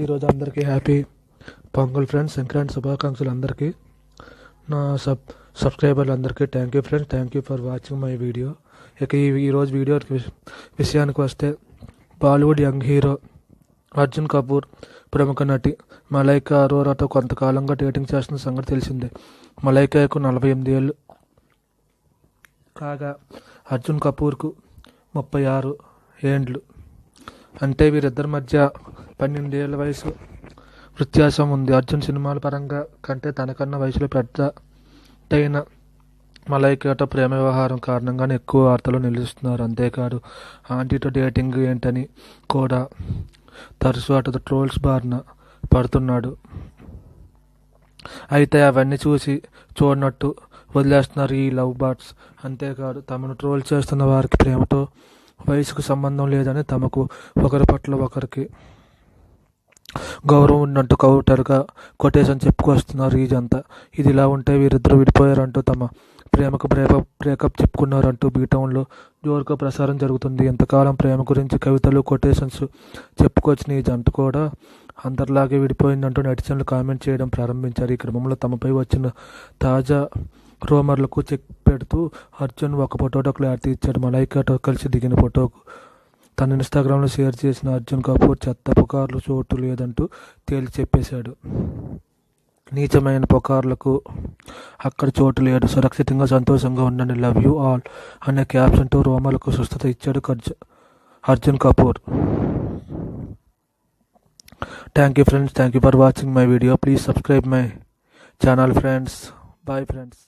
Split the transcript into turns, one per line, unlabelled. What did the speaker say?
ఈరోజు అందరికీ happy pongal friends. Sankranti శుభాకాంక్షలు అందరికీ. నా సబ్స్క్రైబర్లు అందరికీ thank you friends. Thank you for watching my video. ఇక ఈరోజు వీడియో విషయానికి వస్తే, బాలీవుడ్ యంగ్ హీరో అర్జున్ కపూర్ ప్రముఖ నటి మలైకా అరోరాతో కొంతకాలంగా డేటింగ్ చేస్తున్న సంగతి తెలిసిందే. మలైకాకు 48 ఏళ్ళు కాగా అర్జున్ కపూర్కు 36 ఏండ్లు. అంటే వీరిద్దరి మధ్య 12 ఏళ్ల వయసు వ్యత్యాసం ఉంది. అర్జున్ సినిమాల పరంగా కంటే తనకన్నా వయసులో పెద్దదైన మలైకాతో ప్రేమ వ్యవహారం కారణంగానే ఎక్కువ వార్తలు నిలుస్తున్నారు. అంతేకాదు, ఆంటీతో డేటింగ్ ఏంటని కూడా తరచూ అటు ట్రోల్స్ బారిన పడుతున్నాడు. అయితే అవన్నీ చూడనట్టు వదిలేస్తున్నారు ఈ లవ్ బర్డ్స్. అంతేకాదు, తమను ట్రోల్ చేస్తున్న వారికి ప్రేమతో వయసుకు సంబంధం లేదని, తమకు ఒకరి పట్ల ఒకరికి గౌరవం ఉన్నట్టు కౌటర్గా కొటేషన్ చెప్పుకొస్తున్నారు ఇదంతా. ఇది ఇలా ఉంటే, వీరిద్దరూ విడిపోయారంటూ, తమ ప్రేమకు బ్రేకప్ చెప్పుకున్నారంటూ బీటౌన్లో జోరుగా ప్రసారం జరుగుతుంది. ఎంతకాలం ప్రేమ గురించి కవితలు, కొటేషన్స్ చెప్పుకొచ్చిన ఈ జంట కూడా అందరిలాగే విడిపోయిందంటూ నెటిజన్లు కామెంట్ చేయడం ప్రారంభించారు. ఈ క్రమంలో తమపై వచ్చిన తాజా రూమర్లకు చెక్ పెడుతూ అర్జున్ ఒక ఫోటోతో క్లారిటీ ఇచ్చాడు. మలైకాతో కలిసి దిగిన ఫోటోకు తన ఇన్స్టాగ్రామ్లో షేర్ చేసిన అర్జున్ కపూర్ చెత్త పుకార్లు చోటు లేదంటూ తేల్చి చెప్పేశాడు. నీచమైన పుకార్లకు అక్కడ చోటు లేదు, సురక్షితంగా సంతోషంగా ఉండండి, లవ్ యూ ఆల్ అనే క్యాప్షన్తో రూమర్లకు స్వస్థత ఇచ్చాడు Arjun Kapoor. Thank you friends. Thank you for watching my video. Please subscribe my channel friends. Bye friends.